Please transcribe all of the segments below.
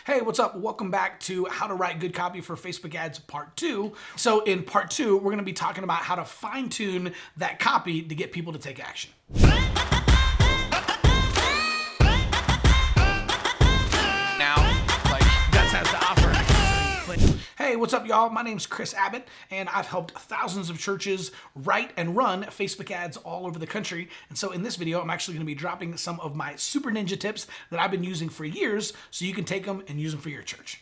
Hey, what's up? Welcome back to How to Write Good Copy for Facebook Ads Part 2. So in Part 2, we're going to be talking about how to fine-tune that copy to get people to take action. Hey, what's up, y'all? My name's Chris Abbott, and I've helped thousands of churches write and run Facebook ads all over the country. And so in this video, I'm actually going to be dropping some of my super ninja tips that I've been using for years so you can take them and use them for your church.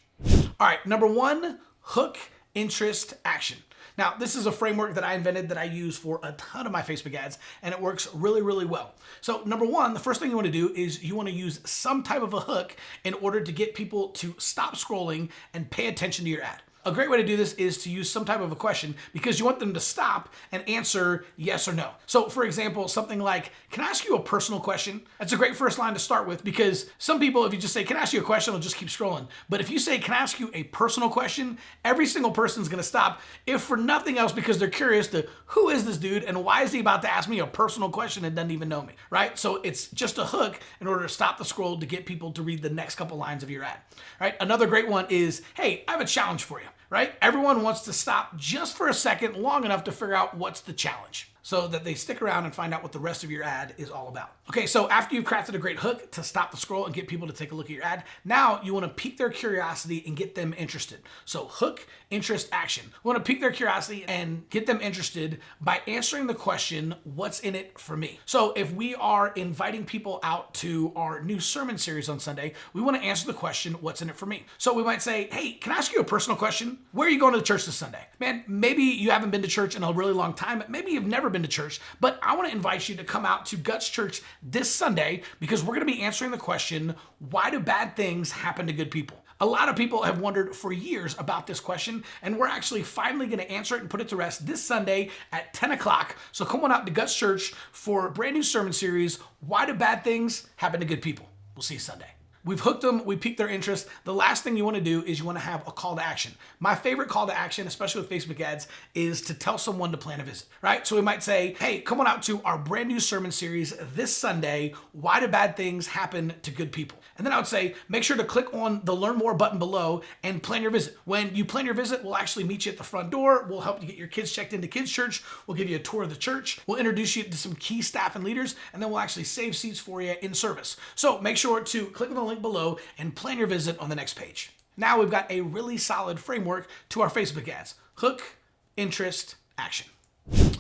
All right, number one, hook, interest, action. Now, this is a framework that I invented that I use for a ton of my Facebook ads, and it works really, really well. So number one, the first thing you want to do is you want to use some type of a hook in order to get people to stop scrolling and pay attention to your ad. A great way to do this is to use some type of a question because you want them to stop and answer yes or no. So for example, something like, can I ask you a personal question? That's a great first line to start with because some people, if you just say, can I ask you a question, they'll just keep scrolling. But if you say, can I ask you a personal question? Every single person's gonna stop, if for nothing else, because they're curious to who is this dude and why is he about to ask me a personal question and doesn't even know me, right? So it's just a hook in order to stop the scroll to get people to read the next couple lines of your ad, right? Another great one is, hey, I have a challenge for you. Right? Everyone wants to stop just for a second long enough to figure out what's the challenge so that they stick around and find out what the rest of your ad is all about. Okay, so after you've crafted a great hook to stop the scroll and get people to take a look at your ad, now you want to pique their curiosity and get them interested. So hook, interest, action. We want to pique their curiosity and get them interested by answering the question, what's in it for me? So if we are inviting people out to our new sermon series on Sunday, we want to answer the question, what's in it for me? So we might say, hey, can I ask you a personal question? Where are you going to the church this Sunday? Man, maybe you haven't been to church in a really long time. Maybe you've never been to church, but I want to invite you to come out to Guts Church this Sunday because we're going to be answering the question, why do bad things happen to good people? A lot of people have wondered for years about this question, and we're actually finally going to answer it and put it to rest this Sunday at 10 o'clock. So come on out to Guts Church for a brand new sermon series, Why Do Bad Things Happen to Good People? We'll see you Sunday. We've hooked them, we piqued their interest. The last thing you want to do is you want to have a call to action. My favorite call to action, especially with Facebook ads, is to tell someone to plan a visit, right? So we might say, hey, come on out to our brand new sermon series this Sunday, Why Do Bad Things Happen to Good People? And then I would say, make sure to click on the Learn More button below and plan your visit. When you plan your visit, we'll actually meet you at the front door. We'll help you get your kids checked into Kids Church. We'll give you a tour of the church. We'll introduce you to some key staff and leaders, and then we'll actually save seats for you in service. So make sure to click on the link below and plan your visit on the next page. Now we've got a really solid framework to our Facebook ads. Hook, interest, action.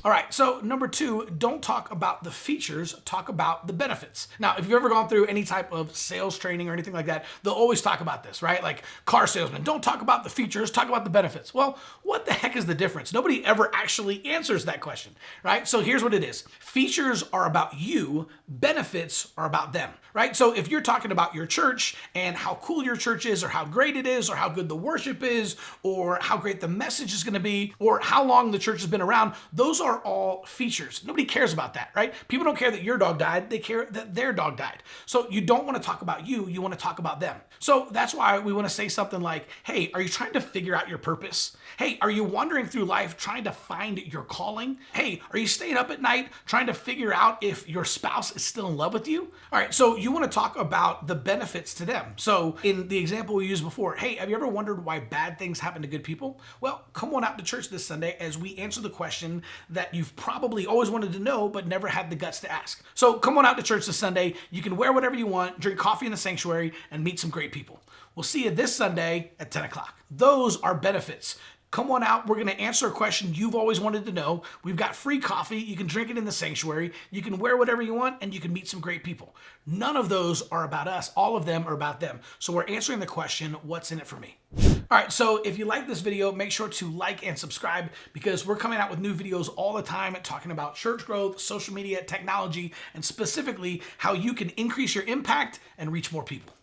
All right, so number two, don't talk about the features, talk about the benefits. Now, if you've ever gone through any type of sales training or anything like that, they'll always talk about this, right? Like car salesmen, don't talk about the features, talk about the benefits. Well, what the heck is the difference? Nobody ever actually answers that question, right? So here's what it is. Features are about you, benefits are about them, right? So if you're talking about your church and how cool your church is or how great it is or how good the worship is or how great the message is gonna be or how long the church has been around, those are all features. Nobody cares about that, right? People don't care that your dog died, they care that their dog died. So you don't want to talk about you want to talk about them. So that's why we want to say something like, hey, are you trying to figure out your purpose? Hey, are you wandering through life trying to find your calling? Hey, are you staying up at night trying to figure out if your spouse is still in love with you? All right, so you want to talk about the benefits to them. So in the example we used before, hey, have you ever wondered why bad things happen to good people? Well, come on out to church this Sunday as we answer the question that you've probably always wanted to know but never had the guts to ask. So come on out to church this Sunday. You can wear whatever you want, drink coffee in the sanctuary, and meet some great people. We'll see you this Sunday at 10 o'clock. Those are benefits. Come on out. We're going to answer a question you've always wanted to know. We've got free coffee. You can drink it in the sanctuary. You can wear whatever you want, and you can meet some great people. None of those are about us. All of them are about them. So we're answering the question, what's in it for me? All right, so if you like this video, make sure to like and subscribe because we're coming out with new videos all the time talking about church growth, social media, technology, and specifically how you can increase your impact and reach more people.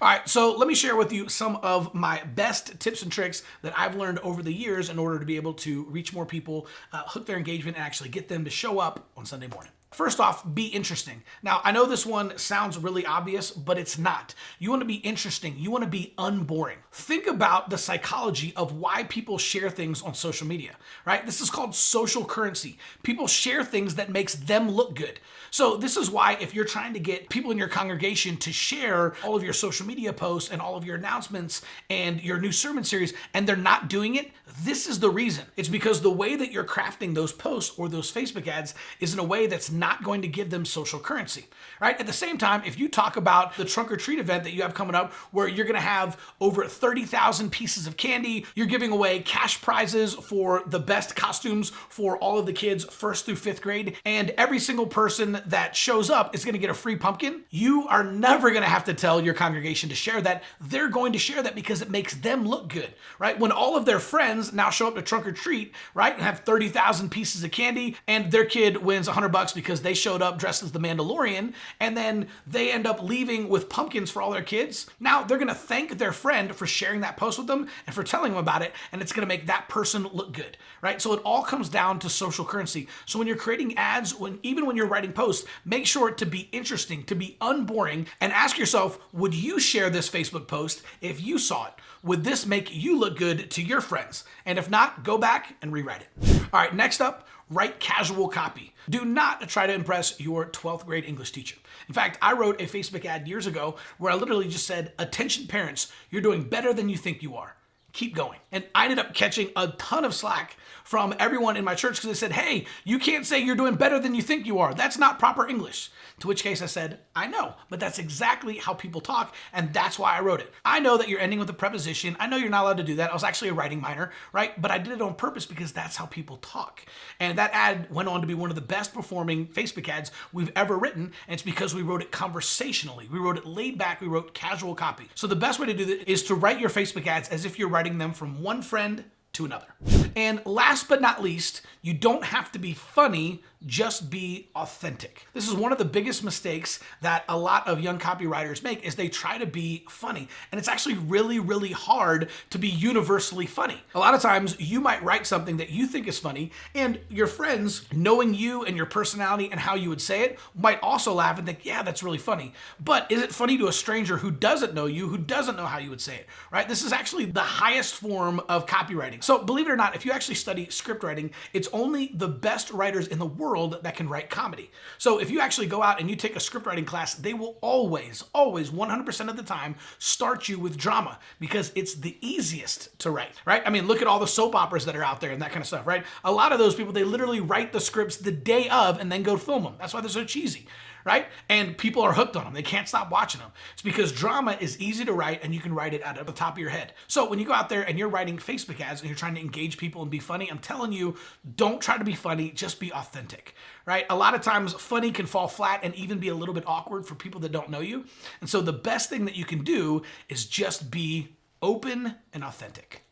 All right, so let me share with you some of my best tips and tricks that I've learned over the years in order to be able to reach more people, hook their engagement, and actually get them to show up on Sunday morning. First off, be interesting. Now, I know this one sounds really obvious, but it's not. You want to be interesting. You want to be unboring. Think about the psychology of why people share things on social media, right? This is called social currency. People share things that makes them look good. So this is why if you're trying to get people in your congregation to share all of your social media posts and all of your announcements and your new sermon series, and they're not doing it, this is the reason. It's because the way that you're crafting those posts or those Facebook ads is in a way that's not going to give them social currency, right? At the same time, if you talk about the trunk or treat event that you have coming up where you're going to have over 30,000 pieces of candy, you're giving away cash prizes for the best costumes for all of the kids 1st through 5th grade, and every single person that shows up is going to get a free pumpkin, you are never going to have to tell your congregation to share that. They're going to share that because it makes them look good, right? When all of their friends now show up to trunk or treat, right, and have 30,000 pieces of candy, and their kid wins $100 because they showed up dressed as the Mandalorian, and then they end up leaving with pumpkins for all their kids. Now they're going to thank their friend for sharing that post with them and for telling them about it, and it's going to make that person look good, right? So it all comes down to social currency. So when you're creating ads, even when you're writing posts, make sure to be interesting, to be unboring, and ask yourself, would you share this Facebook post if you saw it? Would this make you look good to your friends? And if not, go back and rewrite it. All right, next up, write casual copy. Do not try to impress your 12th grade English teacher. In fact, I wrote a Facebook ad years ago where I literally just said, attention parents, you're doing better than you think you are. Keep going. And I ended up catching a ton of slack from everyone in my church because they said, hey, you can't say you're doing better than you think you are. That's not proper English. To which case I said, I know, but that's exactly how people talk, and that's why I wrote it. I know that you're ending with a preposition. I know you're not allowed to do that. I was actually a writing minor, right? But I did it on purpose because that's how people talk. And that ad went on to be one of the best performing Facebook ads we've ever written, and it's because we wrote it conversationally. We wrote it laid back. We wrote casual copy. So the best way to do this is to write your Facebook ads as if you're writing them from one friend to another. And last but not least, you don't have to be funny, just be authentic. This is one of the biggest mistakes that a lot of young copywriters make is they try to be funny. And it's actually really, really hard to be universally funny. A lot of times you might write something that you think is funny and your friends, knowing you and your personality and how you would say it, might also laugh and think, yeah, that's really funny. But is it funny to a stranger who doesn't know you, who doesn't know how you would say it, right? This is actually the highest form of copywriting. So believe it or not, if you actually study script writing, it's only the best writers in the world that can write comedy. So if you actually go out and you take a script writing class, they will always 100% of the time start you with drama because it's the easiest to write, right? I mean, look at all the soap operas that are out there and that kind of stuff, right? A lot of those people, they literally write the scripts the day of and then go film them. That's why they're so cheesy, right? And people are hooked on them. They can't stop watching them. It's because drama is easy to write and you can write it out of the top of your head. So when you go out there and you're writing Facebook ads and you're trying to engage people and be funny, I'm telling you, don't try to be funny, just be authentic, right? A lot of times funny can fall flat and even be a little bit awkward for people that don't know you. And so the best thing that you can do is just be open and authentic.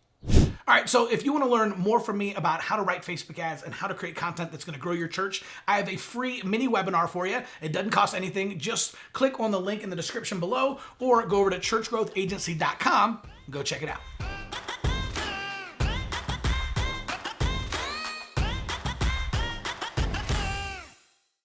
All right, so if you want to learn more from me about how to write Facebook ads and how to create content that's going to grow your church, I have a free mini webinar for you. It doesn't cost anything. Just click on the link in the description below or go over to churchgrowthagency.com and go check it out.